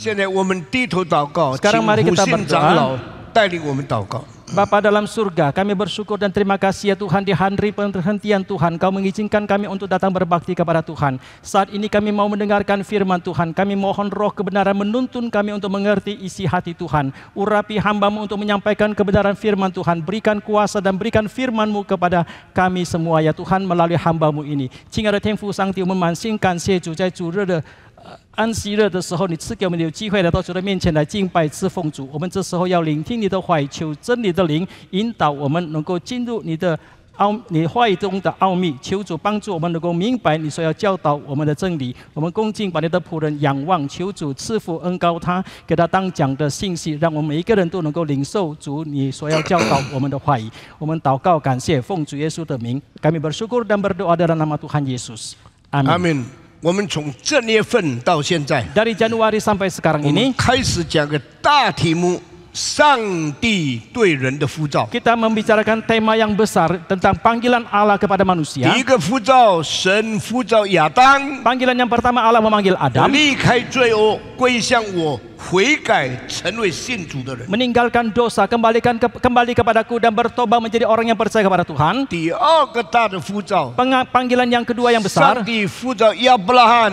Sekarang mari kita berdoa. Bapa dalam surga, kami bersyukur dan terima kasih ya Tuhan, di hari penghentian Tuhan, Kau mengizinkan kami untuk datang berbakti kepada Tuhan. Saat ini kami mau mendengarkan firman Tuhan. Kami mohon roh kebenaran menuntun kami untuk mengerti isi hati Tuhan. Urapi hamba-Mu untuk menyampaikan kebenaran firman Tuhan. Berikan kuasa dan berikan firman-Mu kepada kami semua ya Tuhan melalui hamba-Mu ini. 亲爱的天父上帝，我们满心感谢主，在主日的 安息日的时候，你赐给我们有机会来到主的面前来敬拜侍奉主。我们这时候要聆听你的话语，求真理的灵引导我们，能够进入你话语中的奥秘。求主帮助我们能够明白你所要教导我们的真理。我们恭敬把你的仆人仰望，求主赐福恩膏他，给他当讲的信息，让我们每一个人都能够领受主你所要教导我们的话语。我们祷告感谢，奉主耶稣的名，kami bersyukur dan berdoa dalam nama Tuhan Yesus. Amin. 我们从这月份到现在 dari Januari sampai sekarang ini 开始讲个大题目，上帝对人的呼召。 kita membicarakan tema yang besar tentang panggilan Allah kepada manusia. 第一个呼召，神呼召亚当， panggilan yang pertama Allah memanggil Adam 离开罪恶，归向我，悔改，成为信主的人。 meninggalkan dosa, kembali kepadaku dan bertobat menjadi orang yang percaya kepada Tuhan. 第二个大的呼召， panggilan yang kedua yang besar 上帝呼召亚伯拉罕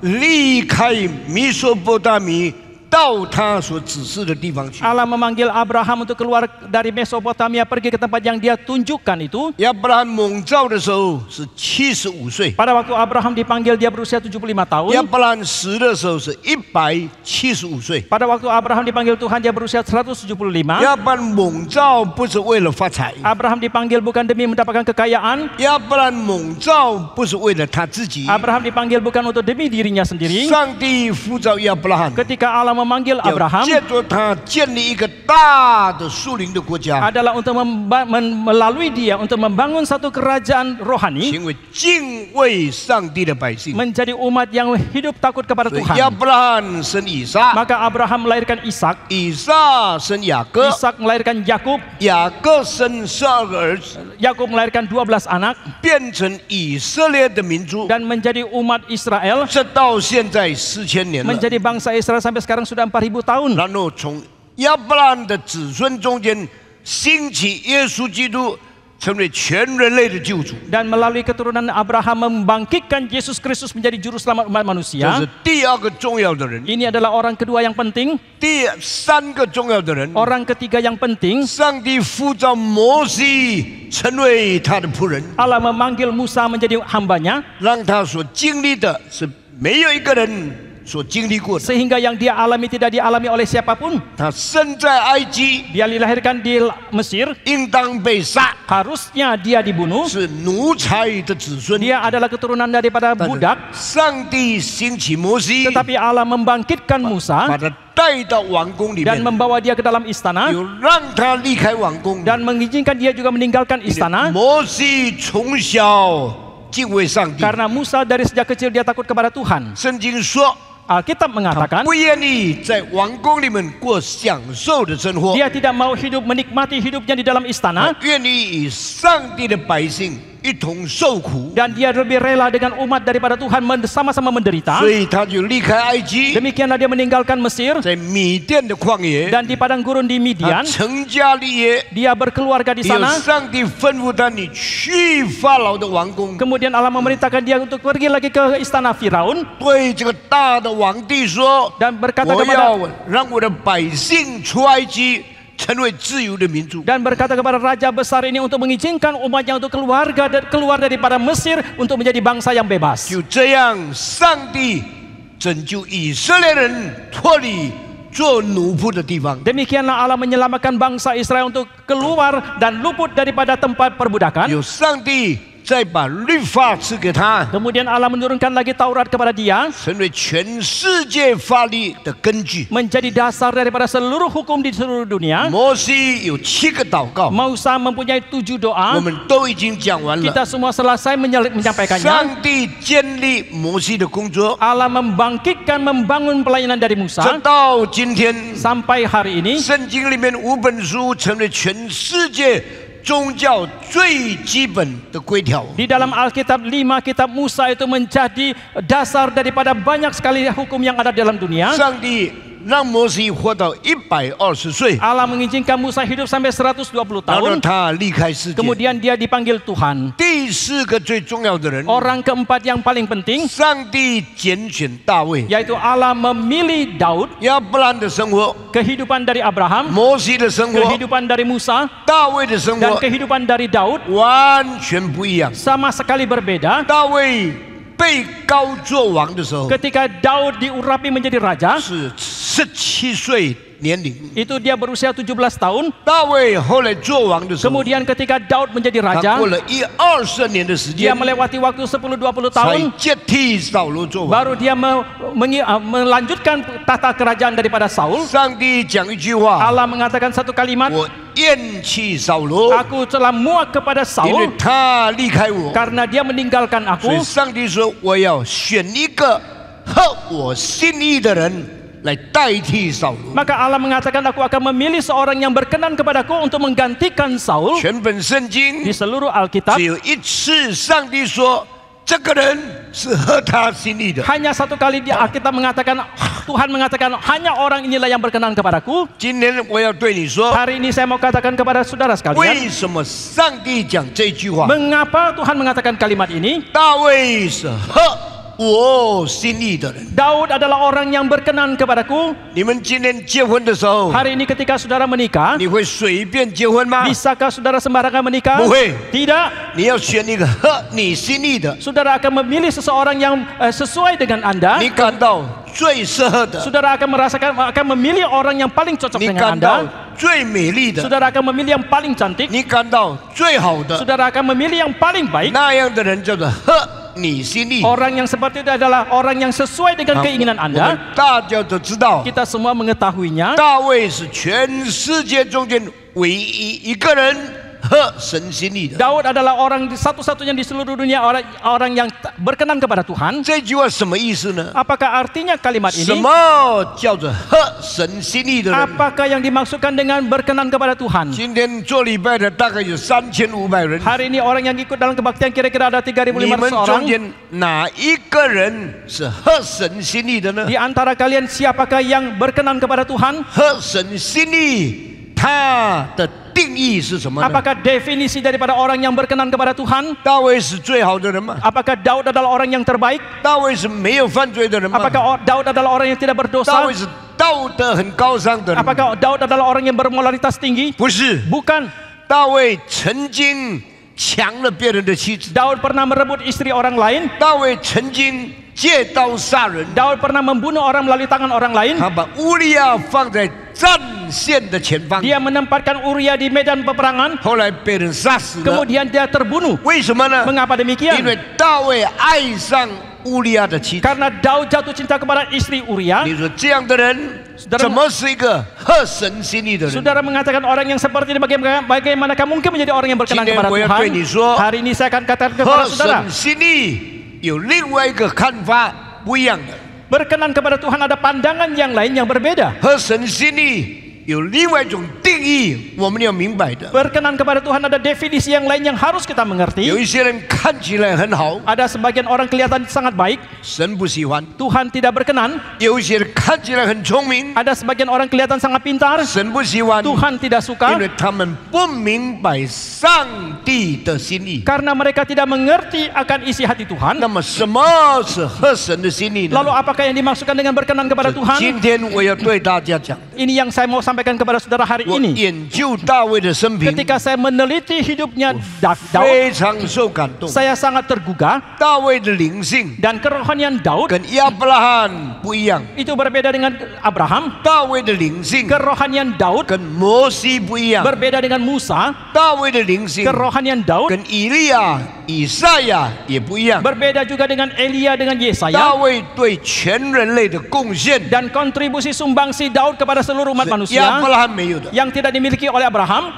离开米索波大米， 到他所指示的地方去。 Allah memanggil Abraham untuk keluar dari Mesopotamia pergi ke tempat yang dia tunjukkan itu. 亚伯拉罕蒙召的时候是75岁， pada waktu Abraham dipanggil dia berusia 75 tahun. 亚伯拉罕死的时候是175岁。 pada waktu Abraham dipanggil Tuhan dia berusia 175. 亚伯拉罕蒙召不是为了发财， Abraham dipanggil bukan demi mendapatkan kekayaan. 亚伯拉罕蒙召不是为了他自己， Abraham dipanggil bukan untuk demi dirinya sendiri. 上帝呼召亚伯拉罕， ketika Allah memanggil Abraham 借着他建立一个大的属灵的国家， adalah untuk melalui dia untuk membangun satu kerajaan rohani, 成为敬畏上帝的百姓， menjadi umat yang hidup takut kepada 所以 Tuhan. 亚伯拉罕生以撒， maka Abraham melahirkan Ishak, 以撒生雅各， Ishak melahirkan Yakub, 雅各生12个儿子， Yakub melahirkan 12 anak 变成以色列的民族， dan menjadi umat Israel, 这到现在4000年了。 menjadi bangsa Israel sampai sekarang sudah 4000 tahun. 然后从亚伯拉罕的子孙中间兴起耶稣基督，成为全人类的救主。 dan melalui keturunan Abraham membangkitkan Yesus Kristus menjadi juru selamat umat 这 manusia. 是第二个重要的人。 Ini adalah orang kedua yang penting. 第三个重要的人， Orang ketiga yang penting, 上帝呼召摩西成为他的仆人， Allah memanggil Musa menjadi hambanya, 让他所经历的是没有一个人所经历过的。 sehingga yang dia alami tidak dialami oleh siapapun. 他生在埃及， Dia dilahirkan di Mesir, 应当被杀， harusnya dia dibunuh. 是奴才的子孙。 Dia adalah keturunan daripada 但是 budak, 上帝兴起摩西， tetapi Allah membangkitkan 把 Musa 他带到王宫里 dan 面， membawa dia ke dalam istana 有让他离开王宫。 dan mengizinkan dia juga meninggalkan istana. 摩西从小敬畏上帝， Karena Musa dari sejak kecil dia takut kepada Tuhan. 圣经说。 Alkitab 他 mengatakan 不愿意在王宫里面过享受的生活， dia tidak mau menikmati hidupnya di dalam 他 istana, 愿意与上帝的百姓一同受苦， dan dia lebih rela dengan umat daripada Tuhan sama-sama menderita. 所以他就离开埃及， Demikianlah dia meninggalkan Mesir 在米甸的旷野， dan di padang gurun di 他 Midian 成家立业。 dia berkeluarga di 有 sana. 上帝吩咐他，你去法老的王宫， Kemudian Allah memerintahkan dia untuk pergi lagi ke istana Firaun 对这个大的皇帝说 dan berkata 我 kepada 要让我的百姓出埃及，成为自由的民族。 dan berkata kepada raja besar ini untuk mengizinkan umatnya untuk keluar daripada Mesir untuk menjadi bangsa yang bebas. 就这样，上帝拯救以色列人脱离做奴仆的地方。 Demikianlah Allah menyelamatkan bangsa Israel untuk keluar dan luput daripada tempat perbudakan. 有上帝再把律法赐给他， Kemudian Allah menurunkan lagi Taurat kepada dia 成为全世界法律的根据。 menjadi dasar daripada seluruh hukum di seluruh dunia. 摩西有7个祷告， Musa mempunyai 7 我 doa. 们都已经讲完了。 Kita semua selesai menyampaikannya. 上帝建立摩西的工作， Allah membangun pelayanan dari 直 Musa 到今天， sampai hari ini. 圣经里面5本书成为全世界宗教最基本的规条。 Di dalam Alkitab 5 kitab Musa itu menjadi dasar daripada banyak sekali hukum yang ada dalam dunia. 上帝让摩西活到120岁， Allah mengizinkan Musa hidup sampai 120然后 tahun. 他离开世界。 Kemudian dia dipanggil Tuhan. 第4个最重要的人， Orang keempat yang paling penting 上帝拣选大卫。 yaitu Allah memilih Daud. 亚伯兰的生活， Kehidupan dari Abraham, 摩西的生活， kehidupan dari Musa, 大卫的生 dan 活 kehidupan dari Daud 完全不一样。 sama sekali berbeda. 大卫被高做王的时候， Ketika Daud diurapi menjadi raja, 是17岁年龄。 itu dia berusia 17 tahun. 大卫后来做王的时候， Kemudian ketika Daud menjadi 他 raja, 过了20年的时 dia 间， melewati waktu 10-20 才 tahun, 接替扫罗做王。 baru dia melanjutkan tata kerajaan daripada Saul. 上帝讲一句话， Allah mengatakan satu kalimat, 我厌弃扫罗， aku telah muak kepada 因为 Saul 他离开我。 karena dia meninggalkan 所以 aku. 上帝说，我要选一个合我心意的人来代替扫罗。 Maka Allah mengatakan, aku akan memilih seorang yang berkenan kepadaku untuk menggantikan Saul. 全本圣经 Di seluruh Alkitab 只有一次，上帝说这个人是合他心意的。 hanya satu kali di Alkitab mengatakan, Tuhan mengatakan hanya orang inilah yang berkenan kepadaku. 今天我要对你说， Hari ini saya mau katakan kepada saudara sekalian, 为什么上帝讲这句话？ mengapa Tuhan mengatakan kalimat ini? 大卫是合我心意的人。 Daud adalah orang yang berkenan kepadaku. 你们今天结婚的时候， Hari ini ketika saudara menikah, 你会随便结婚吗？ bisakah saudara sembarangan menikah? 不会， Tidak. 你要选一个合你心意的， Saudara akan memilih seseorang yang sesuai dengan Anda. 你感到最适合的， Saudara akan memilih orang yang paling cocok 你 dengan 感到 Anda. 最美丽的， Saudara akan memilih yang paling cantik. 你感到最好的， Saudara akan memilih yang paling baik. 那样的人叫做合你心意。 Orang yang seperti itu adalah orang yang sesuai dengan keinginan 我们 Anda. 大家都知道， Kita semua mengetahuinya. 大卫是全世界中间唯一一个人合神心意的。 Daud adalah orang satu-satunya di seluruh dunia orang yang berkenan kepada Tuhan. 这句话什么意思呢？ Apakah artinya kalimat 什 ini? 么叫做合神心意的人？ Apakah yang dimaksudkan dengan berkenan kepada Tuhan? 今天做礼拜的大概有3500人， Hari ini orang yang ikut dalam kebaktian kira-kira ada 你们 3.500 中 orang. 间哪一个人是合神心意的呢？ Di antara kalian siapakah yang berkenan kepada Tuhan? 合神心意，它的定义是什么呢？ Apakah definisi daripada orang yang berkenan kepada Tuhan? 大卫是最好的人吗？ Apakah Daud adalah orang yang terbaik? 大卫是没有犯罪的人吗？ Apakah Daud adalah orang yang tidak 大 berdosa? 卫是道德很高尚的人吗？ Apakah Daud adalah orang yang bermoralitas tinggi? 不是， Bukan. 大卫曾经抢了别人的妻子， Daud pernah merebut istri orang lain. 大卫曾经借刀杀人， Daud pernah membunuh orang melalui tangan orang lain. 他把乌利亚放在战线的前方， Dia menempatkan Uria di medan peperangan. 后来被人杀死了。 Kemudian dia terbunuh. 为什么呢？ Mengapa 因 demikian? 为大卫爱上乌利亚的妻子。 Karena Daud jatuh cinta kepada istri Uria. 你说这样的人 Saudara- 怎么是一个合神心意的人？ Saudara mengatakan orang yang seperti ini bagaimanakah mungkin menjadi orang yang berkenan今天 kepada 我要 Tuhan? 对你说， Hari ini saya akan katakan 合 kepada saudara, 神心意有另外一个看法不一样的。 berkenan kepada Tuhan ada pandangan yang lain yang berbeda. 合神心意有另外一种定义，我们要明白的。 Berkenan kepada Tuhan ada definisi yang lain yang harus kita 有 mengerti. 一些人看起来很好， Ada sebagian orang kelihatan sangat baik, 神不喜欢； Tuhan tidak berkenan. 有一些人看起来很聪明， Ada sebagian orang kelihatan sangat pintar, 神不喜欢， Tuhan tidak 因 suka 为他们不明白上帝的心意。 karena mereka tidak mengerti akan isi hati Tuhan. 那么什么是合神的心意呢？ Lalu apakah yang dimaksudkan dengan berkenan kepada 今 Tuhan? 天我要对大家讲， Ini yang saya mau sampaikan kepada saudara hari 我 ini. 研究大卫的生平， Ketika saya meneliti hidupnya Daud, 非常受感动。 saya sangat tergugah 大卫的灵性 dan kerohanian Daud 跟亚伯拉罕不一样， itu berbeda dengan Abraham. 大卫的灵性 Kerohanian Daud 跟摩西不一样， berbeda dengan Musa. 大卫的灵性 Kerohanian Daud 跟以利亚、以赛亚也不一样。 berbeda juga dengan Elia dengan 大 Yesaya. 卫对全人类的贡献 Dan kontribusi sumbangsi Daud kepada seluruh umat 是亚 manusia 伯拉罕没有的， yang tidak dimiliki oleh Abraham,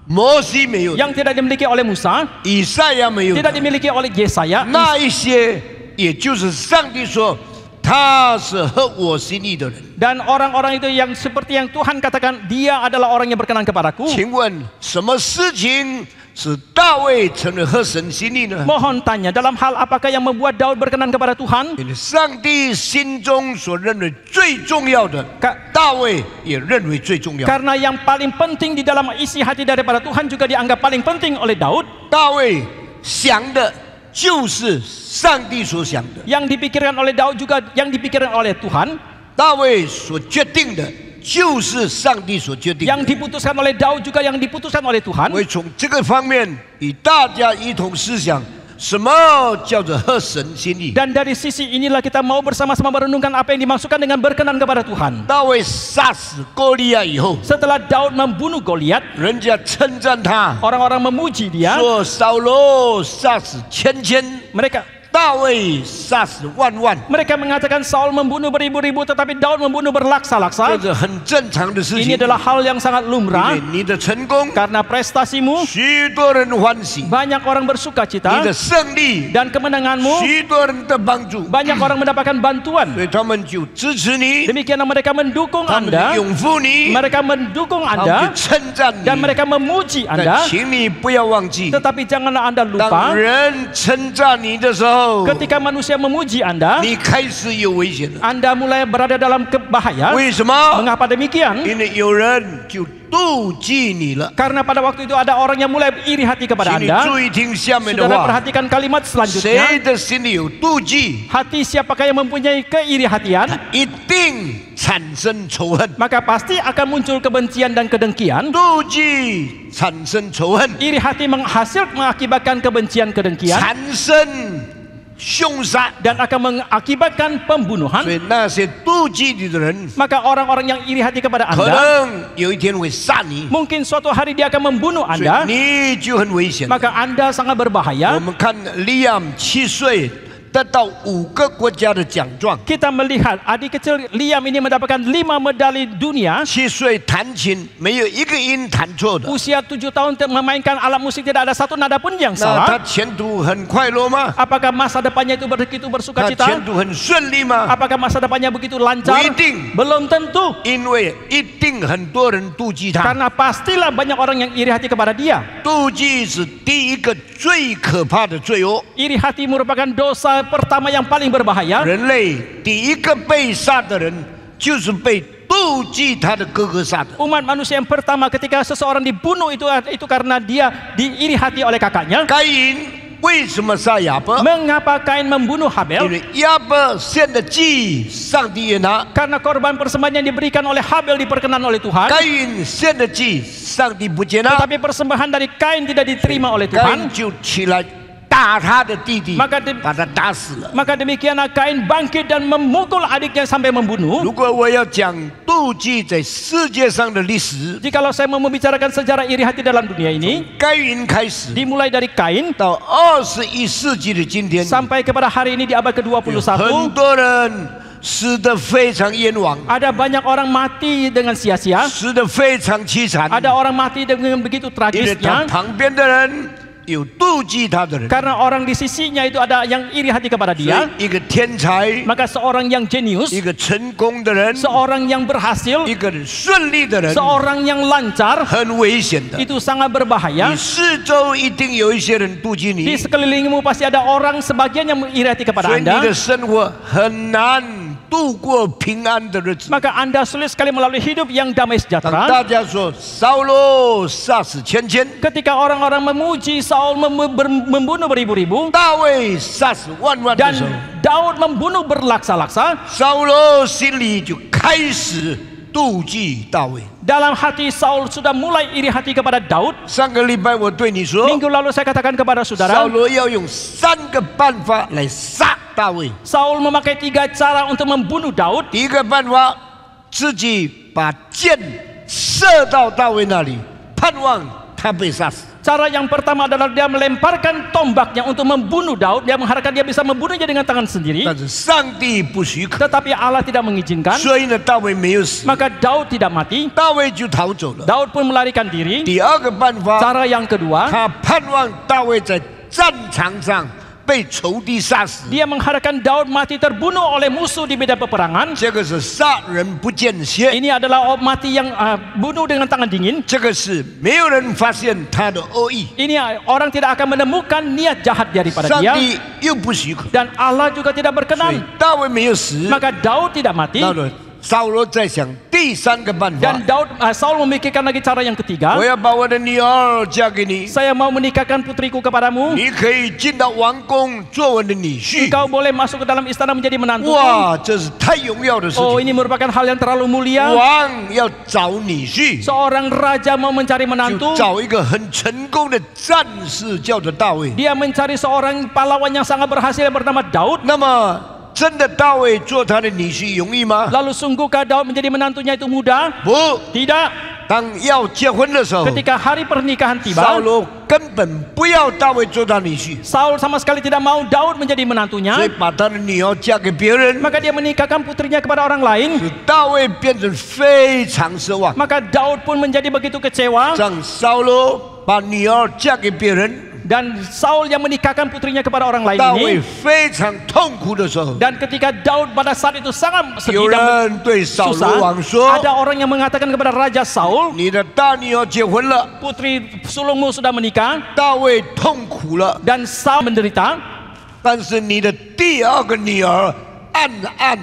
摩西没有的， yang tidak dimiliki oleh Musa, 以赛亚没有 tidak 的。 dimiliki oleh Yesaya. 那一些，也就是上帝说，他是合我心意的人。 Dan orang-orang itu yang seperti yang Tuhan katakan, dia adalah orang yang berkenan kepadaku. 请问什么事情使大卫成为合神心意呢？ Mohon tanya, dalam hal apakah yang membuat Daud berkenan kepada Tuhan? 因为上帝心中所认为最重要的，大卫也认为最重要。 Karena yang paling penting di dalam isi hati daripada Tuhan juga dianggap paling penting oleh Daud. 大卫想的就是上帝所想的， Yang dipikirkan oleh Daud juga yang dipikirkan oleh Tuhan. 大卫所决定的就是上帝所决定的。 Yang diputuskan oleh Daud juga yang diputuskan oleh Tuhan. 我会从这个方面与大家一同思想，什么叫做合神心意？ Dan dari sisi inilah kita mau bersama-sama merenungkan apa yang dimaksudkan dengan berkenan kepada Tuhan. 大卫杀死歌利亚以后， Setelah Daud membunuh Goliat, 人家称赞他， orang-orang memuji dia. 说扫罗杀死千千， Mereka 大卫杀死万万， mereka mengatakan Saul membunuh beribu-ribu tetapi Daud membunuh 这 berlaksa-laksa. 是很正常的事 Ini 情。 adalah hal yang sangat 因 lumrah 为你的成功， karena prestasimu 许多人欢喜； banyak orang bersuka 你 cita 的胜利， dan kemenanganmu 许多人的帮助， banyak orang mendapatkan bantuan. 所以他们就支持你， Demikianlah mereka mendukung 他们就 Anda, 拥护你， mereka mendukung 他们 Anda 就称赞你。 dan mereka memuji 但 Anda. 请你不要忘记， Tetapi janganlah Anda 当 lupa 人称赞你的时候， ketika manusia memuji Anda, 你开始有危险了。 Anda mulai berada dalam bahaya. 为什么？ Mengapa demikian? 因为有人就妒忌你了。 Karena pada waktu itu ada orang yang mulai iri hati kepada 请你 Anda. 注意听下面的 Saudara 话： perhatikan kalimat 谁 selanjutnya. 的心里有妒忌， Hati siapakah yang mempunyai keiri hatian, 一定产生仇恨。 maka pasti akan muncul kebencian dan kedengkian. 妒忌产生仇恨， Iri hati mengakibatkan kebencian kedengkian 产生凶杀。 dan akan mengakibatkan 所 pembunuhan. 以那些妒忌你的人， Maka orang-orang yang iri hati kepada 可 Anda 能有一天会杀你， mungkin suatu hari dia akan membunuh 所以 Anda, 你就很危险。 maka Anda sangat 我 berbahaya. 们看利亚7岁得到5个国家的奖状， Kita melihat adik kecil Liam ini mendapatkan 5 medali dunia. 7岁弹琴没有一个音弹错的， Usia 7 tahun memainkan alat musik tidak ada satu nada pun yang 那他 salah. 前途很快乐吗？ Apakah masa depannya itu begitu bersuka 他 cita? 前途很顺利吗？ Apakah masa depannya begitu lancar? 不一定。 Belum tentu. 因为一定很多人妒忌他， Karena pastilah banyak orang yang iri hati kepada dia. 妒忌是第一个最可怕的罪恶。 Iri hati merupakan dosa pertama yang paling berbahaya. 人类第一个被杀的人，就是被妒忌他的哥哥杀的。 Umat manusia yang pertama ketika seseorang dibunuh itu karena dia diiri hati oleh kakaknya. 该隐为什么杀亚伯？ Mengapa Kain membunuh 因 Habel? 为亚伯献的祭，上帝悦纳； Karena korban persembahan yang diberikan oleh Habel diperkenan oleh Tuhan. 该隐献的祭，上帝不接纳。 Tetapi persembahan dari Kain tidak diterima oleh 该 Tuhan. 隐就起来打他的弟弟， Maka 把他打死了。 Maka demikianlah Kain bangkit dan memukul adiknya sampai membunuh. 如果我要讲妒忌在世界上的历史， Jikalau saya mau membicarakan sejarah iri hati dalam dunia ini, 该隐开始 dimulai dari Kain 到21世纪的今天， sampai kepada hari ini di abad 很 ke-21, 多人死得非常冤枉， ada banyak orang mati dengan sia-sia, 死得非常凄惨， ada orang mati dengan begitu 因为他 tragisnya, 旁边的人有妒忌他的人。 karena orang di sisinya itu ada yang iri hati kepada 所 dia. 以一个天才， Maka seorang yang jenius, 一个成功的人， seorang yang berhasil, 一个顺利的人， seorang yang lancar, 很危险的。 itu sangat berbahaya. 你四周一定有一些人妒忌 Di 你， sekelilingmu pasti ada orang sebagian yang iri hati 所 kepada 以你的 Anda. 生活很难度过平安的日子。 Maka Anda sulit sekali melalui hidup yang damai 当 sejahtera. 大家说扫罗杀死千千， Ketika orang-orang memuji Saul membunuh beribu-ribu 大卫杀死万万的 dan 时候， Daud membunuh berlaksa-laksa, 扫罗心里就开始妒忌大卫。 dalam hati Saul sudah mulai iri hati kepada Daud. 上个礼拜我对你说， Minggu lalu saya katakan kepada 扫 saudara, 罗要用3个办法来杀大卫。 Saul memakai 3 cara untuk membunuh Daud. 第一个办法，自己把箭射到大卫那里，盼望他被杀死。 Cara yang pertama adalah dia melemparkan tombaknya untuk membunuh Daud. Dia mengharapkan dia bisa membunuhnya dengan tangan sendiri. 但是上帝不许可， Tetapi Allah tidak mengizinkan. 所以呢，大卫没有死， Maka Daud tidak mati. 大卫就逃走了。 Daud pun melarikan diri. 第二个办法， Cara yang kedua, 他盼望大卫在战场上被被仇敌杀死。 Dia mengharapkan Daud mati terbunuh oleh musuh di medan peperangan. 这个是杀人不见血， Ini adalah mati yang bunuh dengan tangan dingin. 这个是没有人发现他的恶意， Ini orang tidak akan menemukan niat jahat daripada 上 dia. 帝又不许可， Dan Allah juga tidak 所以 berkenan. 大卫没有死。 Maka Daud tidak mati. 到了扫罗在想第三个办法， Dan Saul memikirkan lagi cara yang ketiga. 我要把我的女儿嫁给你， Saya mau menikahkan putriku kepadamu. 你可以进到王宫做我的女婿。 Engkau boleh masuk ke dalam istana menjadi menantuku. 哇，这是太荣耀的事 Oh, 情！ ini merupakan hal yang terlalu mulia. 王要找女婿， Seorang raja mau mencari 就 menantu. 找一个很成功的战士，叫做大卫。 Dia mencari seorang pahlawan yang sangat berhasil yang bernama Daud. 那么，真的大卫做他的女婿容易吗？ Lalu sungguhkah Daud menjadi menantunya itu mudah? 不， Tidak. 当要结婚的时候， Ketika hari pernikahan 扫 tiba, 罗根本不要大卫做他女婿， Saul sama sekali tidak mau Daud menjadi 所以 menantunya. 把他的女儿嫁给别人， Maka dia menikahkan putrinya kepada orang lain. 使大卫变成非常失望。 Maka Daud pun menjadi begitu kecewa. 让扫罗把女儿嫁给别人， Dan Saul yang menikahkan putrinya kepada orang lain 大卫 ini. 非常痛苦的时候， Dan ketika Daud pada saat itu sangat 有 sedih dan 人对扫罗 susah, 王说 ada orang yang mengatakan kepada Raja Saul,：“ 你的大女儿结婚了。 putri sulungmu sudah menikah 大卫痛苦了， dan Saul menderita. 但是你的第二个女儿暗暗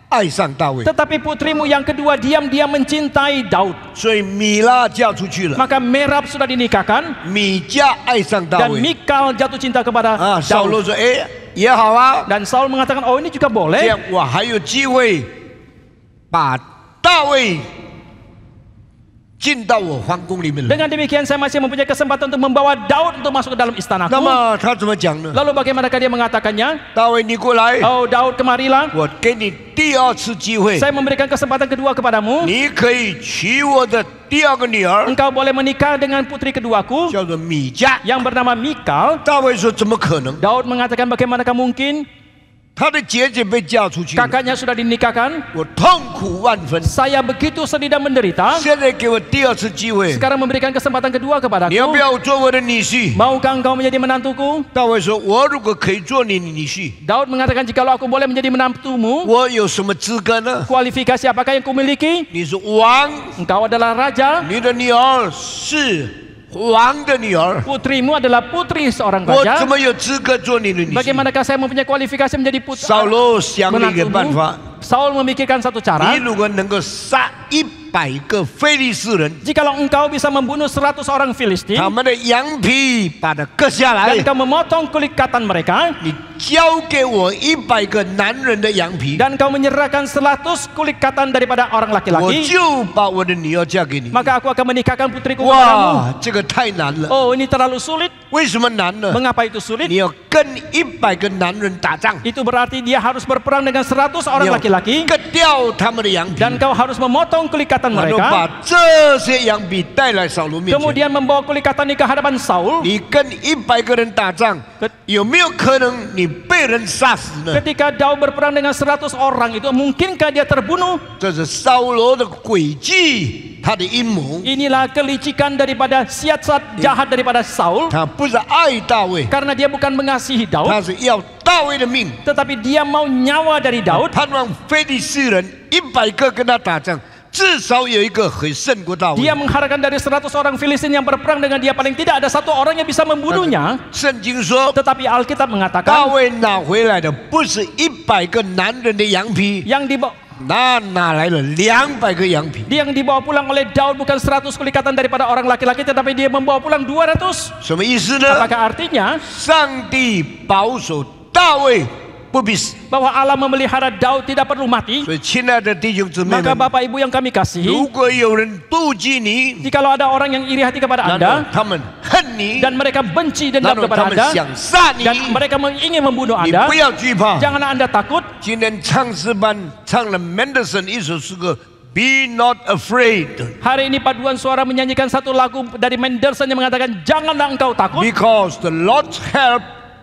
爱上大卫， Tetapi putrimu yang kedua diam-diam mencintai Daud. 所以米拉嫁出去了， Maka Merab sudah dinikahkan 米迦爱上大 dan 卫。 Mikal jatuh cinta kepada 啊，扫 Daud. 罗说：哎，也好啊， Dan Saul mengatakan, oh ini juga 这 boleh. 样我还有机会把大卫进到我皇宫里面来。 Dengan demikian saya masih mempunyai kesempatan untuk membawa Daud untuk masuk ke dalam 那 istanaku. 么他怎么讲呢？ Lalu bagaimanakah dia mengatakannya? 大卫，你过来， Oh Daud kemarilah. 我给你第二次机会， Saya memberikan kesempatan kedua kepadamu. 你可以娶我的第二个女儿， Engkau boleh menikah dengan putri keduaku 叫做米迦。 yang bernama Mikal. 大卫说：怎么可能？ Daud mengatakan bagaimanakah mungkin? 他的姐姐被嫁出去了， Kakaknya sudah dinikahkan. 我痛苦万分。 Saya begitu sedih dan menderita. 现在给我第二次机会， Sekarang memberikan kesempatan kedua 你要不 kepadaku. 要做我的女婿？ Maukah engkau menjadi menantuku? 大卫说：我如果可以做你的女婿， Daud mengatakan jikalau aku boleh menjadi menantumu, 我有什么资格呢？ kualifikasi apakah yang kumiliki? 你是王， Engkau adalah raja, 你的女儿是王的女儿， putrimu adalah putri seorang 我 raja. 怎么有资格做你的女婿？ Bagaimana saya mempunyai kualifikasi menjadi 扫罗想了一个办 menantumu? 法， Saul memikirkan satu cara. 你如果能够杀100个非利士人， Jikalau engkau bisa membunuh 100 orang Filistin 他们的羊皮把它割下 dan 来， engkau memotong kulit katan mereka 你交给我100个男人的羊皮， dan engkau menyerahkan 100 kulit katan daripada orang 我 laki-laki, 就把我的女儿嫁给你。 maka aku akan menikahkan putriku kepadamu. 哇，这个太难了。 Oh, ini terlalu sulit. 为什么难呢？ Mengapa itu sulit? 你要跟100个男人打仗， Itu berarti dia harus berperang dengan 100 你 orang 要 laki-laki 割掉他们的羊皮， dan kau harus memotong kulit katan 然后 mereka, 把这些羊皮带来扫罗面前。 kemudian membawa kulit katan ini ke hadapan Saul. 你跟100个人打仗，有没有可能你被人杀死呢？ Ketika Daud berperang dengan 100 orang itu, mungkinkah dia terbunuh? 这是扫罗的诡计，他的阴谋。 Inilah kelicikan daripada siasat jahat daripada Saul, 他不是爱大卫， karena dia bukan mengasihi 他 Daud, 是要大卫的命， tetapi dia mau nyawa dari Daud. 盼望非利士人100个跟他打仗，至少有一个可以胜过大卫 Dia。mengharapkan dari 100 orang Filistin yang berperang dengan dia, paling tidak ada satu orang yang bisa membunuhnya. 圣经说， Tetapi Alkitab 大 mengatakan 卫拿回来的不是100个男人的羊皮， yang dibawa 那拿来了200个羊皮。 yang dibawa pulang oleh Daud bukan 100 kulit katan daripada orang laki-laki, tetapi dia membawa pulang 200. 什么意思呢？ Apakah artinya 上帝保守大卫不必死。 bahwa Allah memelihara Daud tidak perlu mati? 所以，亲爱的弟兄姊妹 Maka 们， Bapak Ibu yang kami 如 kasihi, 果有人妒忌你， jikalau ada orang yang iri hati kepada 难道 Anda 他们恨你？ dan mereka benci 难 dendam 道 kepada 他们 Anda 想杀你？ dan mereka ingin membunuh 你 Anda, 不要惧怕。 jangan Anda takut. 今天唱诗班唱了 Mendelssohn 一首诗歌，Be not afraid, Hari ini paduan suara menyanyikan satu lagu dari Mendelssohn yang mengatakan janganlah engkau takut, because the Lord's help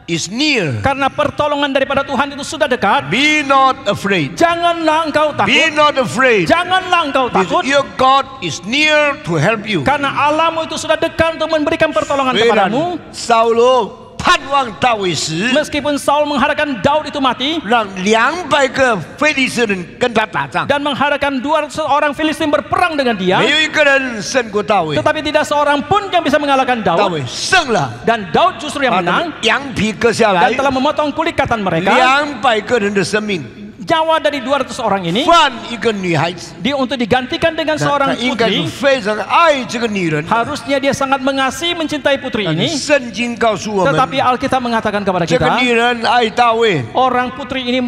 is near. karena pertolongan daripada Tuhan itu sudah dekat. Be not afraid. Janganlah engkau Be takut, not afraid. janganlah engkau takut, Because your God is near to help you. karena Allahmu itu sudah dekat untuk memberikan pertolongan 虽然 kepadamu. 扫罗盼望大卫死， Meskipun Saul mengharapkan Daud itu mati 让200个非利士人跟他打仗， dan mengharapkan 200 orang Filistin berperang dengan dia, 没有一个人胜过大卫。 tetapi tidak seorang pun yang bisa mengalahkan 大 Daud. 卫胜了， Dan Daud justru yang 把 menang 羊皮割下 dan 来， telah memotong kulit katan mereka. 200个人的生命 Nyawa dari 200 orang ini 换一个女孩子， untuk digantikan dengan 他 seorang 应该是 putri. 非常爱这个女人的。 Harusnya dia sangat mengasihi, mencintai putri 但是 ini. 圣经告诉我们， Tetapi Alkitab mengatakan kepada 这个 kita, 女人爱大卫， orang putri ini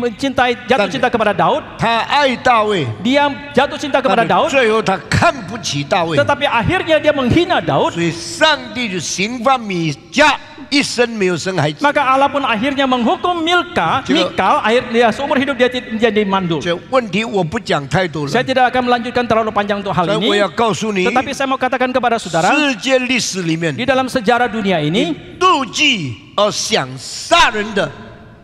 jatuh cinta kepada Daud. 她爱大卫， Dia jatuh cinta kepada 但是 Daud, 最后她看不起大卫， tetapi akhirnya dia menghina Daud. 所以上帝就刑罚米迦一生没有生孩子。 Maka Allah pun akhirnya menghukum Mikal, akhirnya seumur hidup dia jadi mandul. 这问题我不讲太多了， Saya tidak akan melanjutkan terlalu panjang untuk hal 所以我 ini. 要告诉你， Tetapi saya mau katakan kepada saudara, 世界历史里面 di dalam sejarah dunia ini, 妒忌而想杀人的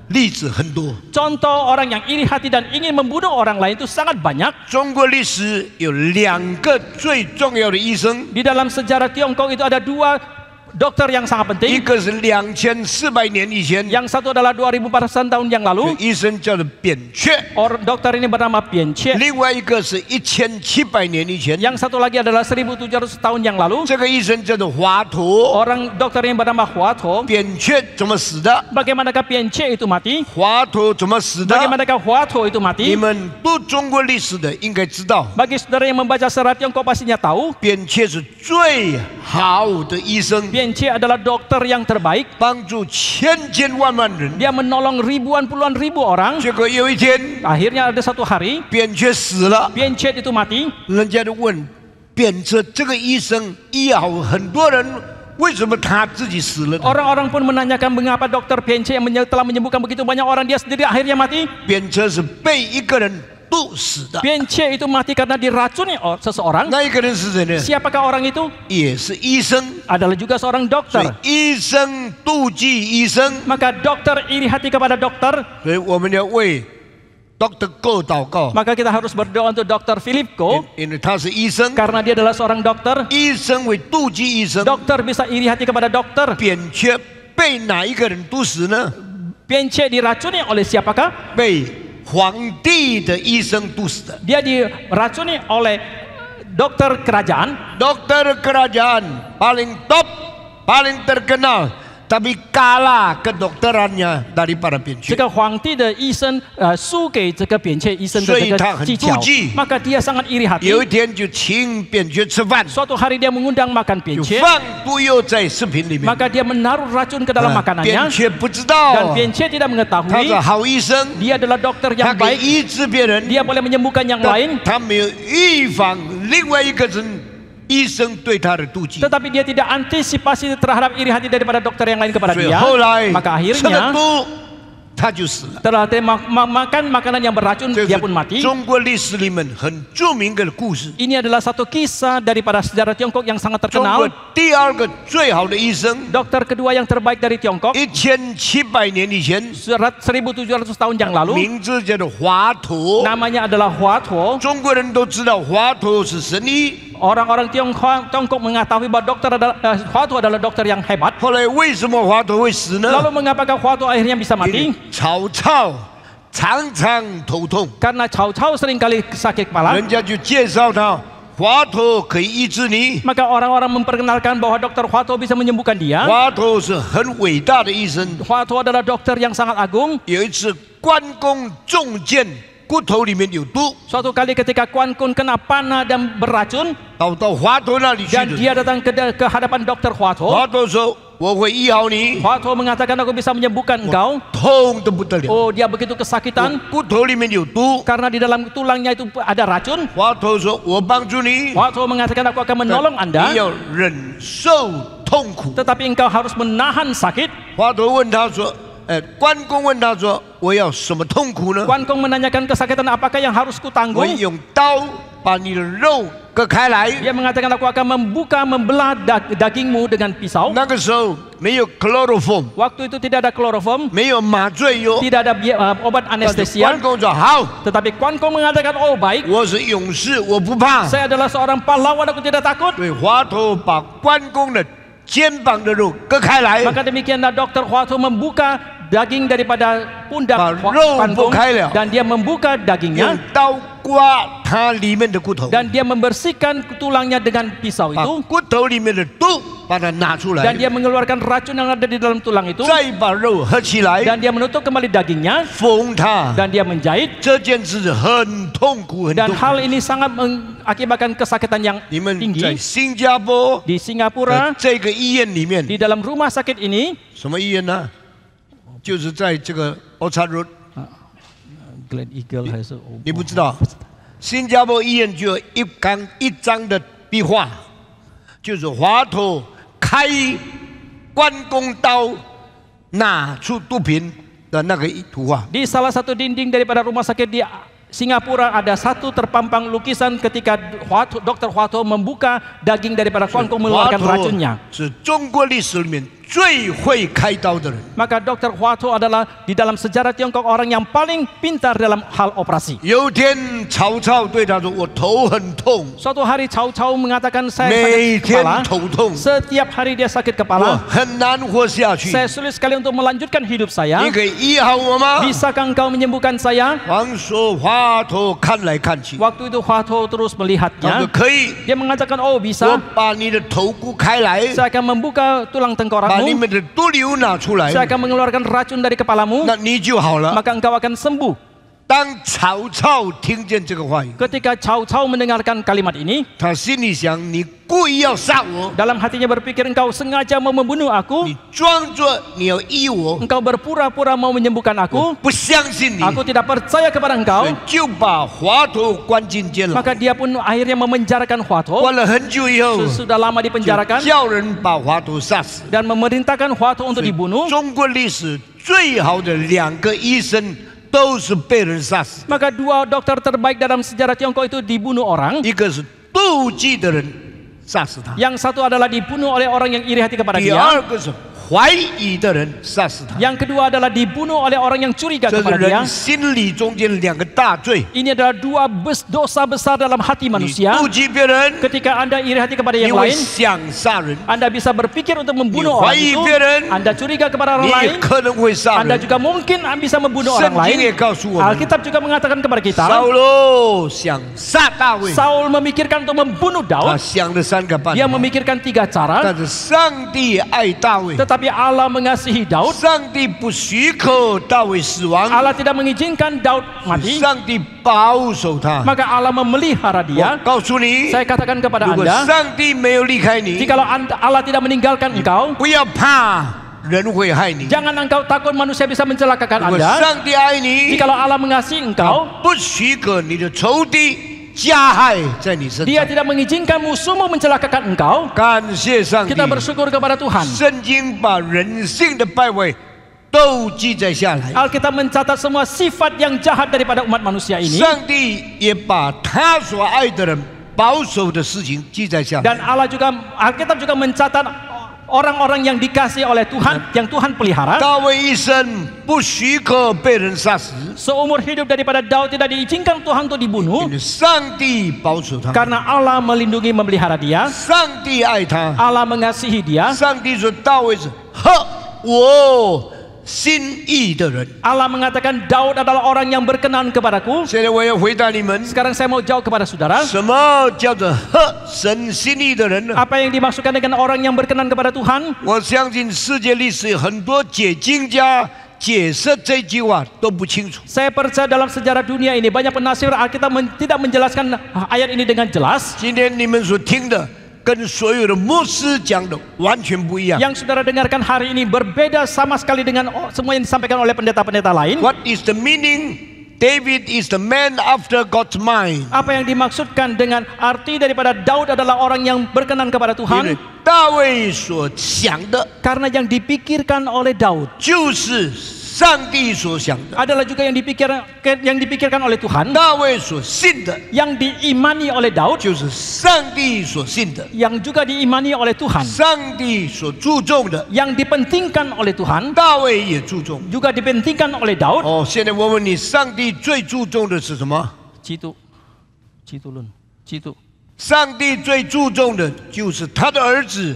例子很多。 contoh orang yang iri hati dan ingin membunuh orang lain itu sangat banyak. 中国历史有2个最重要的医生， Di dalam sejarah Tiongkok itu ada 2 dokter yang sangat 一 penting. 个是2400年以前， Yang satu adalah 2400 tahun yang 这 lalu. 医生叫做扁鹊； Dokter ini bernama Bian Che. 另外一个是1700年以前， Yang satu lagi adalah 1700 tahun yang lalu. 这个医生叫做华佗。 Orang dokter ini bernama Hua Tuo. 扁鹊怎么死的？ Bagaimanakah Bian Che itu mati? 华佗怎么死的？ Bagaimanakah Hua Tuo itu 你 mati? 们读中国历史的应该知道， Bagi saudara yang membaca sejarah Tiongkok pastinya tahu, 扁鹊是最好的医生， Bian Che adalah dokter yang terbaik. 帮助千万人。 Dia menolong ribuan puluhan ribu orang. 结果有一天， Akhirnya ada satu hari, 扁鹊死了， Bian Che itu mati. 人家就问扁鹊这个医生医好很多人，为什么他自己死了呢？ Orang-orang pun menanyakan mengapa dokter Bian Che yang telah menyembuhkan begitu banyak orang, dia sendiri akhirnya mati. 扁鹊是被一个人毒死的。 Bian Che itu mati karena diracuni seseorang. 那一个人是谁呢？ Siapakah orang itu? 也是医生。 Adalah juga seorang 所 dokter. 以医生妒忌医生， Maka dokter iri hati kepada dokter. 所以我们要为 Dr. Go 祷告， Maka kita harus berdoa untuk dokter Philip Ko. 因为他是医生， Karena dia adalah seorang dokter. 医生会妒忌医生。 Dokter bisa iri hati kepada dokter. 扁鹊被哪一个人毒死呢？ Bian Che diracuni oleh siapakah? 被皇帝的医生毒死的。 Dia diracuni oleh dokter kerajaan. Dokter kerajaan paling top, paling terkenal, tapi kalah kedokterannya daripada 扁鹊。这个皇帝的医生输给这个扁鹊医生的这所以他很个技巧妒忌， maka dia sangat iri hati. 有一天就请扁鹊吃饭， Suatu hari dia mengundang makan 就 Bian Che, 放毒药在食品里面。 maka dia menaruh racun ke dalam 扁 makanannya 鹊不知 dan 道， Bian Che tidak 他 mengetahui 是好医生， dia adalah dokter 他 yang 可以 baik, 医治别人， dia boleh menyembuhkan yang 但 lain, 他没有预防另外一个人医生对他的妒忌。 tetapi dia tidak antisipasi terhadap iri hati daripada dokter yang lain kepada 所以 dia. 后来 Maka 吃了 akhirnya 毒，他就死了。 setelah dia makan makanan yang beracun, 这 dia 是 pun mati. 中国历史里面很著名的故事。 Ini adalah satu kisah daripada sejarah Tiongkok yang sangat 中国 terkenal. 第二个最好的医生， Dokter kedua yang terbaik dari Tiongkok, 1700年以前， 1700 tahun yang lalu, 名字叫做华佗。 namanya adalah Hua Tuo. 中国人都知道华佗是神医， Orang-orang Tiongkok mengetahui bahwa Hua Tuo adalah dokter yang hebat. 后来为什么华佗会死呢？ Lalu mengapakah Hua Tuo akhirnya bisa 因 mati? 为曹操常常头痛， Karena Cao Cao seringkali sakit kepala. 人家就介绍他，华佗可以医治你。 Maka orang-orang memperkenalkan bahwa dokter Hua Tuo bisa menyembuhkan dia. 华佗是很伟大的医生。 Hua Tuo adalah dokter yang sangat agung. 有一次关公中箭，骨头里面有毒， Suatu kali ketika Quan Kun kena panah dan beracun, 到华佗那里去 dan 的。 dia datang ke hadapan dokter Hua Tuo. 华佗说：“我会医好你。” Hua Tuo mengatakan aku bisa menyembuhkan engkau. 痛得不得了， Oh, dia begitu kesakitan 骨头里面有毒。 karena di dalam tulangnya itu ada racun. 华佗说：“我帮助你， Hua Tuo mengatakan aku akan menolong 你 Anda, 要忍受痛苦。 tetapi engkau harus menahan sakit. ”华佗问他说：“关公问他说，我要什么痛苦呢？ Quan Kong menanyakan kesakitan apakah yang harus 我 kutanggung. 用刀把你的肉割开来。 Dia mengatakan aku akan membelah dagingmu dengan pisau. 那个时候没有 chloroform， Waktu itu tidak ada kloroform, 没有麻醉药。 tidak ada obat 但是 anestesia. 关公说：“好， Tetapi Quan Kong mengatakan, oh baik, 我是勇士，我不怕。” saya adalah seorang pahlawan, aku tidak takut. 对，华佗把关公的肩膀的肉割开来， Maka demikianlah Dr. Hua Tuo membuka daging daripada pundak 把肉剥 Pan 开了， dan dia membuka 用 dagingnya 刀刮它里面的骨头， dan dia membersihkan tulangnya dengan pisau 把 itu 骨头里面的毒把它拿出 dan 来， dia mengeluarkan racun yang ada di dalam tulang itu 再把肉合起来， dan dia menutup kembali dagingnya 缝它。 dan dia menjahit 这件事很痛苦，很 dan 痛苦。 hal ini sangat mengakibatkan kesakitan yang 你们在 tinggi 新加坡 di Singapura 这个医院里面， di dalam rumah sakit ini 什么医院呢？就是在这个 Orchard Road， Glen Eagle 还是你不知道？新加坡医院就有一张的壁画，就是华佗开关公刀拿出毒品的那个图画。 Di salah satu dinding daripada rumah sakit di Singapura ada satu terpampang lukisan ketika Dr. Hua Tuo membuka daging daripada Kuan Kong mengeluarkan racunnya. 是中国历史里面最会开刀的人。 Maka Dr. Hua Tuo adalah di dalam sejarah Tiongkok orang yang paling pintar dalam hal operasi. 有一天，曹操对他说：“我头很痛， Suatu hari Cao Cao mengatakan saya 每 sakit 天 kepala. 头痛， Setiap hari dia sakit 我 kepala. 很难活下去。 Saya sulit sekali untuk melanjutkan hidup saya. 你可以医好我吗？” Bisakah engkau menyembuhkan saya? 王说：“华佗看来看去， Waktu itu Hua Tuo terus 他说 melihatnya. 可以， Dia mengatakan, oh 我 bisa. 把你的头骨开来， Saya akan membuka tulang 把里 tengkorakmu. 面的毒瘤拿出来， Saya akan mengeluarkan racun dari kepalamu. 那你就好了。 Maka engkau akan sembuh. 当曹操听见这个话语， Ketika Cao Cao mendengarkan kalimat ini, 他心里想：你故意要杀我， dalam hatinya berpikir engkau sengaja mau membunuh aku. 你装作你要医我， Engkau berpura-pura mau menyembuhkan 我 aku. 不相信你， Aku tidak percaya kepada 所 engkau. 以就把华佗关进监牢。 Maka dia pun akhirnya memenjarakan Hua Tuo. 关了很久以后， Sudah lama 就 dipenjarakan 叫人把华佗杀死。 dan memerintahkan Hua Tuo untuk dibunuh. 中国历史最好的两个医生都是被人杀死， Maka dua dokter terbaik dalam sejarah Tiongkok itu dibunuh orang. 一个是妒忌的人杀死他， Yang satu adalah dibunuh oleh orang yang iri hati kepada 第 dia. 二个是怀疑的人杀死他。 Yang kedua adalah dibunuh oleh orang yang curiga 这是 kepada dia. 人心理中间两个大罪。 Ini adalah dua dosa besar dalam hati 你 manusia. 妒忌别人， Ketika Anda iri hati kepada 你 yang 会 lain, 想杀人， Anda bisa berpikir untuk membunuh Ni orang huai itu. biaran. Anda curiga kepada orang 你 lain. 也可能会杀 Anda 人。 juga mungkin bisa membunuh 圣 orang 经也 lain. 告诉我们， Alkitab juga mengatakan kepada kita, 扫罗想杀大卫， Saul memikirkan untuk membunuh 他 Daud. 想了3个办 Dia 法， memikirkan 3 cara, 但是上帝爱大卫， tetapi Allah mengasihi Daud. 上帝不许可大卫死亡， Allah tidak mengizinkan Daud mati. 上帝保守他。 Maka Allah memelihara 我 dia. 告诉你， Saya katakan kepada 如果 Anda, 上帝没有离开你， jikalau Allah tidak meninggalkan engkau, 不要怕人会害你。 jangan engkau takut manusia bisa mencelakakan 如果 Anda. 上帝爱你， Jikalau Allah mengasihi 他 engkau, 不许可你的仇敌加害在你身 Dia 上。 tidak mengizinkan musuhmu mencelakakan engkau. 感谢上帝， Kita bersyukur kepada Tuhan. 圣经把人性的败坏都记载下来。 Alkitab mencatat semua sifat yang jahat daripada umat manusia ini. 上帝也把他所爱的人保守的事情记载下来。 Dan Alkitab juga mencatat orang-orang yang dikasihi oleh Tuhan, yang Tuhan pelihara. 大卫一生不许可被人杀死， Seumur hidup daripada Daud tidak diizinkan Tuhan untuk dibunuh. 因为上帝保守他， Karena Allah melindungi memelihara dia. 上帝爱他。 Allah mengasihi dia. 上帝说大卫是呵我心意的人。 Allah mengatakan Daud adalah orang yang berkenan kepadaku. 现在我要回答你们， Sekarang saya mau jawab kepada saudara. 什么叫做合神心意的人呢？ Apa yang dimaksudkan dengan orang yang berkenan kepada Tuhan? 我相信世界历史很多解经家解释这句话都不清楚。 Saya percaya dalam sejarah dunia ini banyak penafsir Alkitab tidak menjelaskan ayat ini dengan jelas. 今天你们所听的跟所有的牧师讲的完全不一样。 Yang saudara dengarkan hari ini berbeda sama sekali dengan semua yang disampaikan oleh pendeta-pendeta lain. What is the meaning? David is the man after God's mind. Apa yang dimaksudkan dengan arti daripada Daud adalah orang yang berkenan kepada 因为 Tuhan? 大卫所想的 Karena yang dipikirkan oleh Daud 就是上帝所想的， adalah juga yang dipikirkan oleh Tuhan. 大卫所信的 Yang diimani oleh Daud, 就是上帝所信的， yang juga diimani oleh Tuhan. 上帝所注重的， Yang dipentingkan oleh Tuhan, 大卫也注重。 juga dipentingkan oleh Daud. 哦，现在我问你，上帝最注重的是什么？ Citu. 上帝最注重的就是他的儿子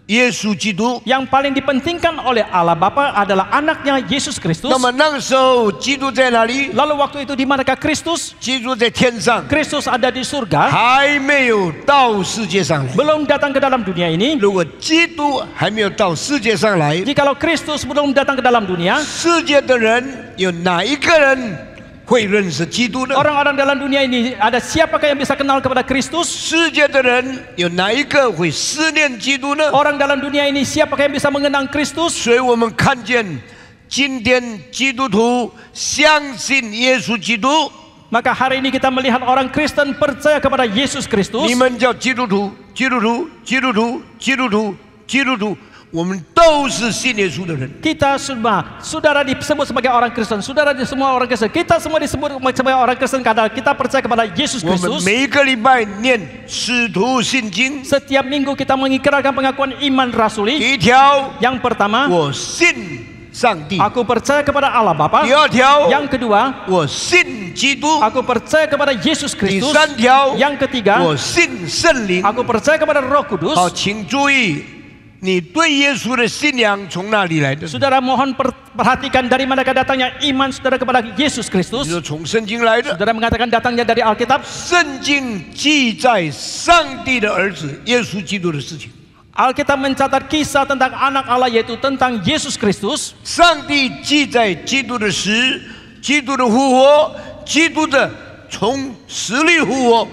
耶稣基督。 Yang paling dipentingkan oleh Allah Bapa adalah anaknya Yesus Kristus. 那么那个时候，基督在哪里？ Lalu waktu itu di manakah Kristus? 基督在天上， Kristus ada di surga, 还没有到世界上来。 belum datang ke dalam dunia ini. 如果基督还没有到世界上来， Jikalau Kristus belum datang ke dalam dunia, 世界的人有哪一个人会认识基督呢？ orang-orang dalam dunia ini ada siapakah yang bisa kenal kepada Kristus? 世界的人有哪一个会思念基督呢？ Orang dalam dunia ini siapakah yang bisa mengenang Kristus? 所以我们看见今天基督徒相信耶稣基督， Maka hari ini kita melihat orang Kristen percaya kepada Yesus Kristus. 你们叫基督徒，基督徒，基督徒，基督徒，基督徒，我们都是信耶稣的人。 Kita semua, saudara disebut sebagai orang Kristen, saudara semua orang Kristen. Kita semua disebut sebagai orang Kristen karena kita percaya kepada Yesus 我们 Kristus. 每一个礼拜念使徒信经， Setiap minggu kita mengikrarkan pengakuan iman rasuli. 第一条， Yang pertama, 我信上帝； aku percaya kepada Allah Bapa. 第二条， Yang kedua, 我信基督； aku percaya kepada Yesus 第 Kristus. 三条， Yang ketiga, 我信圣灵。 aku percaya kepada Roh Kudus. 好，请注意，你对耶稣的信仰从哪里来的？ Saudara mohon perhatikan dari manakah datangnya iman saudara kepada Yesus 你 Kristus. 说从圣经来的。 Saudara mengatakan datangnya dari Alkitab. 圣经记载上帝的儿子耶稣基督的事情。 Alkitab mencatat kisah tentang anak Allah yaitu tentang Yesus Kristus. 上帝记载基督的死、基督的复活、基督的从死里复活，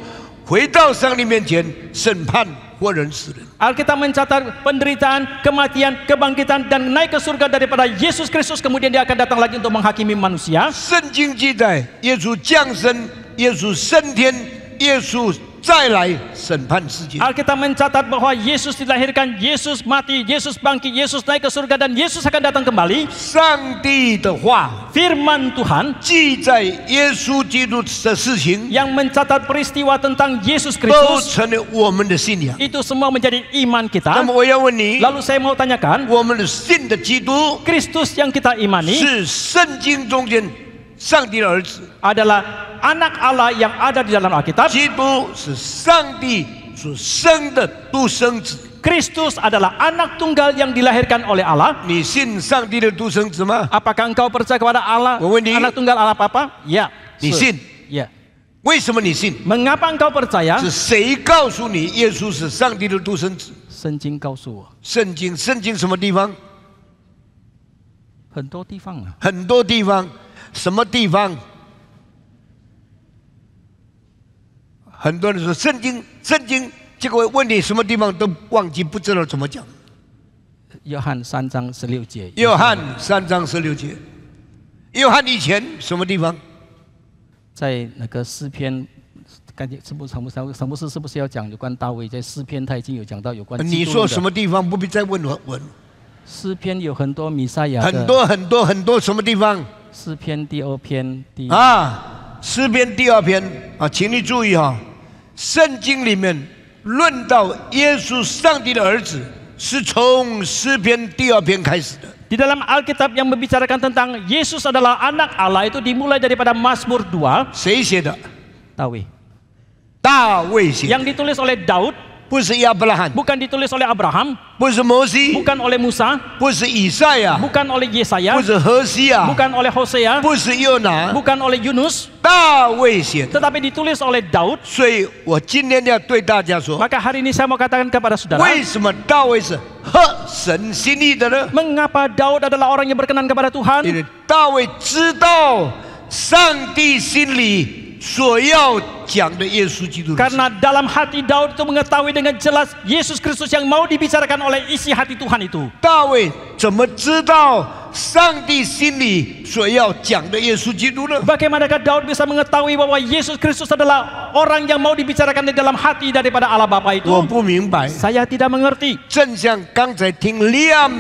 回到上帝面前审判活人死人。 Alkitab mencatat penderitaan, kematian, kebangkitan dan naik ke surga daripada Yesus Kristus, kemudian dia akan datang lagi untuk menghakimi manusia. 圣经记载耶稣降生、耶稣升天、耶稣再来审判世界。 Alkitab mencatat bahwa Yesus dilahirkan, Yesus mati, Yesus bangkit, Yesus naik ke surga dan Yesus akan datang kembali. 上帝的话 Firman Tuhan 记载耶稣基督的事情， yang mencatat peristiwa tentang Yesus 都 Kristus 成了我们的信仰。 itu semua menjadi iman 那 kita. 么我要问你， Lalu saya mau tanyakan, 我们的信的基督 Kristus yang kita imani 是圣经中间上帝的儿子， adalah anak Allah yang ada di dalam Alkitab. 基督是上帝所生的独生子。 Kristus adalah anak tunggal yang dilahirkan oleh Allah. 你信上帝的独生子吗？ Apakah engkau percaya kepada Allah, Wawan di- anak tunggal Allah Bapa? Ya. 你信？ Ya. 为什么你信？ Mengapa engkau percaya? 是谁告诉你耶稣是上帝的独生子？圣经告诉我，圣经，圣经什么地方？很多地方啊。很多地方，什么地方？很多人说圣经，圣经，结果问你什么地方都忘记，不知道怎么讲。约翰3章16节。约翰3章16节，约翰以前什么地方？在那个诗篇，感觉是不是要讲有关大卫？在诗篇他已经有讲到有关。你说什么地方？不必再问我。诗篇有很多弥赛亚的。很多什么地方？诗篇第2篇第。诗篇第2篇啊，请你注意哈，圣经里面论到耶稣上帝的儿子，是从诗篇第2篇开始的。 Di dalam Alkitab yang membicarakan tentang Yesus adalah anak Allah itu dimulai daripada Mazmur 2. 谁写的？ Tawi. 大卫写的， Yang ditulis oleh Daud, 不是亚伯拉罕， bukan ditulis oleh Abraham, 不是摩西， bukan oleh Musa, 不是以赛亚， bukan oleh Yesaya, 不是何西亚， bukan oleh Hosea, 不是约拿， bukan oleh Yunus, 大卫写的。 tetapi ditulis oleh Daud. 所以我今天要对大家说， Maka hari ini saya mau katakan kepada saudara, 为什么大卫是合神心意的呢？ mengapa Daud adalah orang yang berkenan kepada 因 Tuhan? 为大卫知道上帝心里所要讲的耶稣基督的事。 Karena dalam hati Daud itu mengetahui dengan jelas Yesus Kristus yang mau dibicarakan oleh isi hati Tuhan itu. 大卫怎么知道上帝心里所要讲的耶稣基督呢？ Bagaimanakah Daud bisa mengetahui bahwa Yesus Kristus adalah orang yang mau dibicarakan di dalam hati daripada Allah Bapa itu? 我不明白。 Saya tidak mengerti. 正像刚才听亮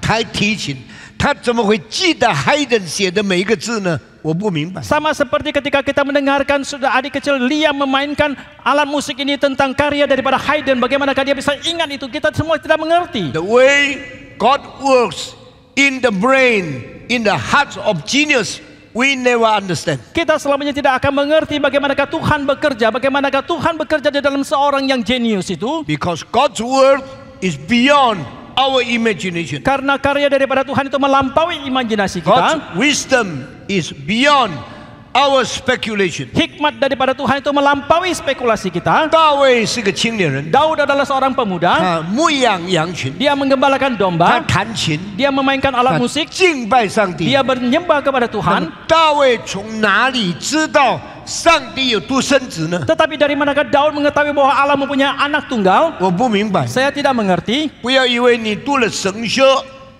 台提琴，他怎么会记得Haydn写的每一个字呢？我不明白。 Sama seperti ketika kita mendengarkan sudah adik kecil Liam memainkan alat musik ini tentang karya daripada Haydn, bagaimanakah dia bisa ingat itu? Kita semua tidak mengerti. The way God works in the brain, in the heart of genius, we never understand. Kita selamanya tidak akan mengerti bagaimanakah Tuhan bekerja di dalam seorang yang jenius itu. Because God's word is beyond our imagination. Karena karya daripada Tuhan itu melampaui imajinasi kita. God's wisdom is beyond our speculation. Hikmat daripada Tuhan itu melampaui spekulasi kita. 大卫是个青年人， Daud adalah seorang pemuda. 他牧养羊群， Dia menggembalakan 他 domba. 弹琴， Dia memainkan 他 alat musik. 敬拜上帝。 Dia menyembah kepada 那么 Tuhan. 大卫从哪里知道上帝有独生子呢？ Tetapi dari manakah Daud mengetahui bahwa Allah mempunyai anak tunggal? 我不明白。 Saya tidak mengerti. 不要以为你读了神学，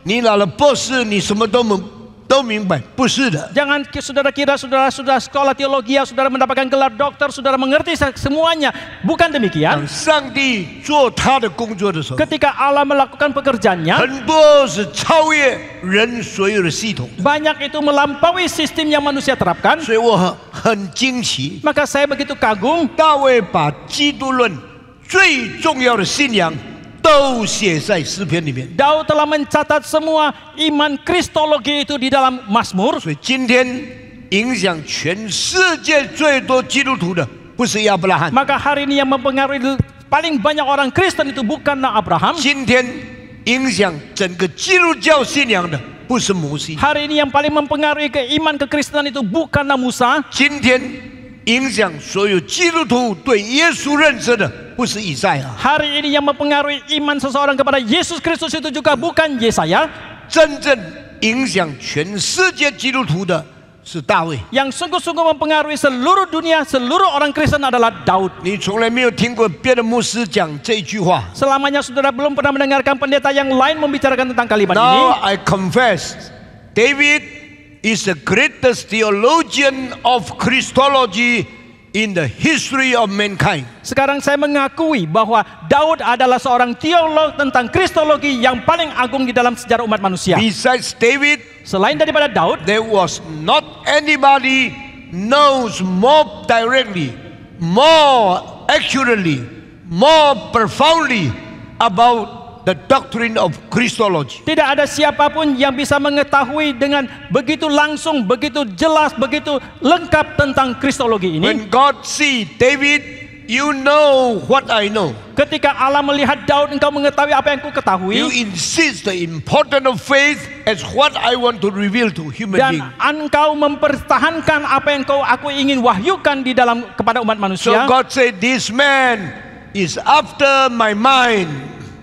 你拿了博士，你什么都明白，不是的。 Jangan saudara kira saudara sudah sekolah teologi, saudara mendapatkan gelar dokter, saudara mengerti semuanya. Bukan 当 demikian. 上帝做他的工作的时候， Ketika Allah melakukan pekerjaannya, 很多是超越人所有的系统的， banyak itu melampaui sistem yang manusia terapkan. 所以我很惊奇。 Maka saya begitu kagum. 大卫把基督论最重要的信仰都写在诗篇里面。 Daud telah mencatat semua iman kristologi itu di dalam Mazmur. 所以今天影响全世界最多基督徒的，不是亚伯拉罕。 Maka hari ini yang mempengaruhi paling banyak orang Kristen itu bukanlah Abraham. 今天影响整个基督教信仰的，不是摩西。 Hari ini yang paling mempengaruhi iman kekristenan itu bukanlah Musa. 今天影响所有基督徒对耶稣认识的，不是以赛亚。 Hari ini yang mempengaruhi iman seseorang kepada Yesus Kristus itu juga bukan Yesaya. 真正影响全世界基督徒的是大卫。 Yang sungguh-sungguh mempengaruhi seluruh dunia, seluruh orang Kristen adalah Daud. 你从来没有听过别的牧师讲这句话。 Selamanya saudara belum pernah mendengarkan pendeta yang lain membicarakan tentang kalimat ini. Now I confess, David is the greatest theologian of Christology in the history of mankind. Sekarang saya mengakui bahwa Daud adalah seorang teolog tentang kristologi yang paling agung di dalam sejarah umat manusia. Besides David, Selain daripada Daud, there was not anybody knows more directly, more accurately, more profoundly about the doctrine of Christology. tidak ada siapapun yang bisa mengetahui dengan begitu langsung, begitu jelas, begitu lengkap tentang kristologi ini. When God see David, you know what I know. Ketika Allah melihat Daud, engkau mengetahui apa yang ku You ketahui. insist the importance of faith as what I want to reveal to human being. Dan engkau mempertahankan apa yang aku ingin wahyukan di dalam kepada umat So manusia. God said, this man is after my mind.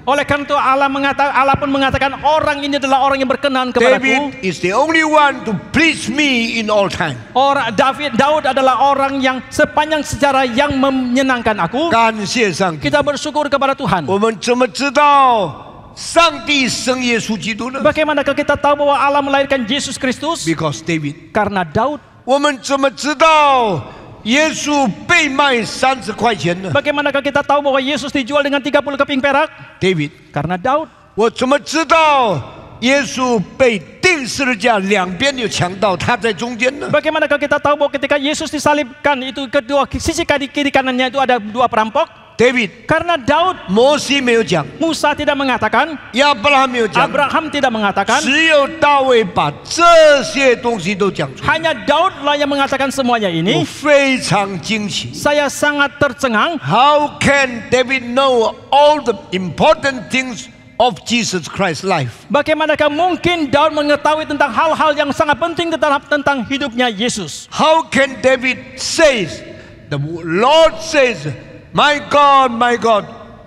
Oleh karena itu Allah pun mengatakan orang ini adalah orang yang berkenan kepadaku. David is the only one to please me in all time. Daud adalah orang yang sepanjang sejarah yang menyenangkan aku. 感谢上帝。 Kita bersyukur kepada Tuhan. 我们怎么知道上帝生耶稣基督呢 Bagaimanakah kita tahu bahwa Allah melahirkan Yesus Kristus?？Because David。 Karena Daud. 我们怎么知道耶稣被卖30块钱呢 Bagaimanakah kita tahu bahwa Yesus dijual dengan 30 keping perak? ？David。 Karena Daud. 我怎么知道耶稣被钉十字架，两边有强盗，他在中间呢？ Bagaimanakah kita tahu bahwa ketika Yesus disalibkan itu kedua sisi kiri kanannya itu ada dua perampok? David。 Karena Daud. 摩西没有讲， Musa tidak mengatakan, 亚伯拉罕没有讲， Abraham tidak mengatakan, 只有大卫把这些东西都讲出来。 hanya Daudlah yang mengatakan semuanya 我 ini. 非常惊奇。 Saya sangat tercengang. How can David know all the important things of Jesus Christ's life? Bagaimanakah mungkin Daud mengetahui tentang hal-hal yang sangat penting tentang hidupnya Yesus? How can David says, the Lord says, my God,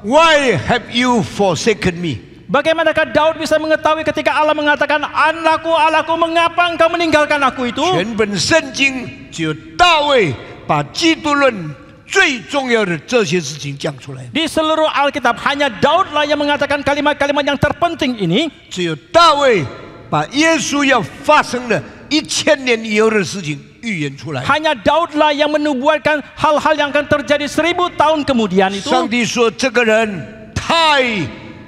why have you forsaken me? Bagaimana Daud bisa mengetahui ketika Allah mengatakan, Anakku, mengapa engkau meninggalkan aku itu? 全本圣经只有大卫把基督论最重要的这些事情讲出来。 Di seluruh Alkitab hanya Daudlah yang mengatakan kalimat-kalimat yang terpenting ini. 只有大卫把耶稣要发生的1000年以后的事情预言出来。 Hanya Daudlah yang menubuatkan hal-hal yang akan terjadi 1000 tahun kemudian itu. 上帝说这个人太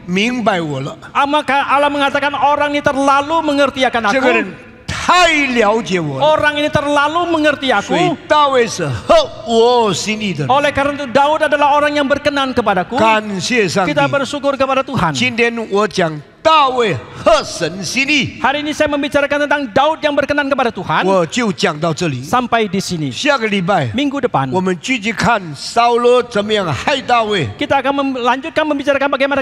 明白我了， Maka Allah mengatakan orang ini terlalu mengerti akan 这个人 aku. 太了解我了， Orang ini terlalu mengerti 所以 aku. 大卫是合我心意的人。 Oleh karena itu Daud adalah orang yang berkenan kepadaku. 感谢上帝。 Kita bersyukur kepada Tuhan. 今天我讲大卫合神心意。 Hari ini saya membicarakan tentang Daud yang berkenan kepada Tuhan. 我就讲到这里。 Sampai di sini. 下个礼拜 Minggu depan 我们继续看扫罗怎么样害大卫， kita akan melanjutkan membicarakan bagaimana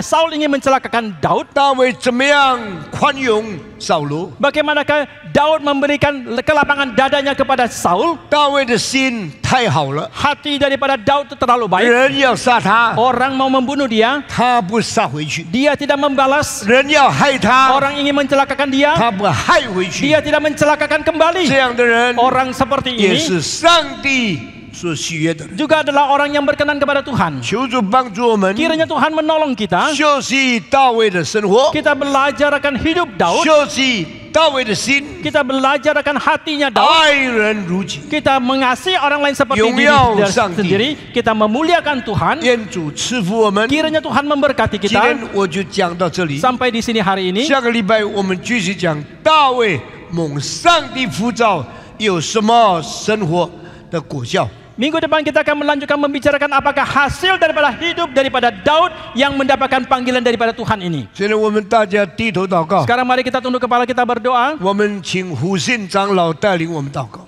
Saul ingin mencelakakan Daud. 大卫怎么样宽容扫罗， Bagaimanakah Daud memberikan kelapangan dadanya kepada Saul. 大卫的心太好了， Hati daripada Daud itu terlalu baik. 人要杀他， Orang mau membunuh dia, 他不杀回去； dia tidak membalas. 人要害他， Orang ingin mencelakakan dia, 他不害回去。 dia tidak mencelakakan kembali. 这样的人 Orang seperti 也 ini 是上帝所喜悦的人。 juga adalah orang yang berkenan kepada Tuhan. 求主帮助我们 Kiranya Tuhan menolong kita. 学习大卫的生活， Kita belajar akan hidup Daud. 学习大卫的心， Kita belajar akan hatinya Daud. 爱人如己。 Kita mengasihi orang lain seperti diri Yong-yong Sangti. sendiri. Kita memuliakan Tuhan. 愿主赐福我们。 Kiranya Tuhan memberkati 今 kita. 天我就讲到这里。 Sampai di sini hari ini. 下个礼拜我们继续讲大卫蒙上帝呼召有什么生活的果效。 Minggu depan kita akan melanjutkan membicarakan apakah hasil daripada hidup daripada Daud yang mendapatkan panggilan daripada Tuhan ini. 现在我们大家低头祷告。 Sekarang mari kita tunduk kepala kita berdoa. 我们请胡信长老带领我们祷告。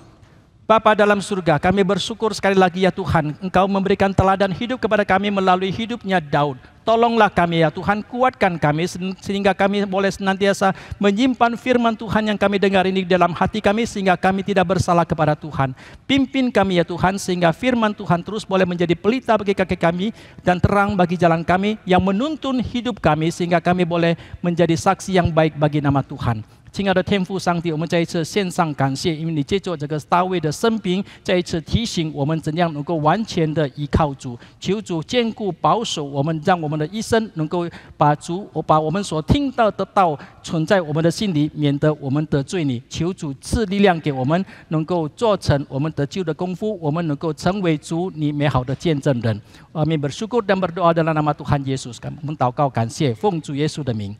Bapa dalam surga, kami bersyukur sekali lagi ya Tuhan, Engkau memberikan teladan hidup kepada kami melalui hidupnya Daud. Tolonglah kami ya Tuhan, kuatkan kami sehingga kami boleh senantiasa menyimpan firman Tuhan yang kami dengar ini dalam hati kami sehingga kami tidak bersalah kepada Tuhan. Pimpin kami ya Tuhan sehingga firman Tuhan terus boleh menjadi pelita bagi kaki kami dan terang bagi jalan kami yang menuntun hidup kami sehingga kami boleh menjadi saksi yang baik bagi nama Tuhan. 亲爱的天父上帝，我们再一次献上感谢，因为你借助这个大卫的生平，再一次提醒我们怎样能够完全的依靠主，求主坚固保守我们，让我们的一生能够把我们所听到的道存在我们的心里，免得我们得罪你。求主赐力量给我们，能够做成我们得救的功夫，我们能够成为主你美好的见证人。Kami bersyukur dan berdoa dalam nama Tuhan Yesus. Kami祷告感谢，奉主耶稣的名，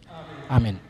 阿门。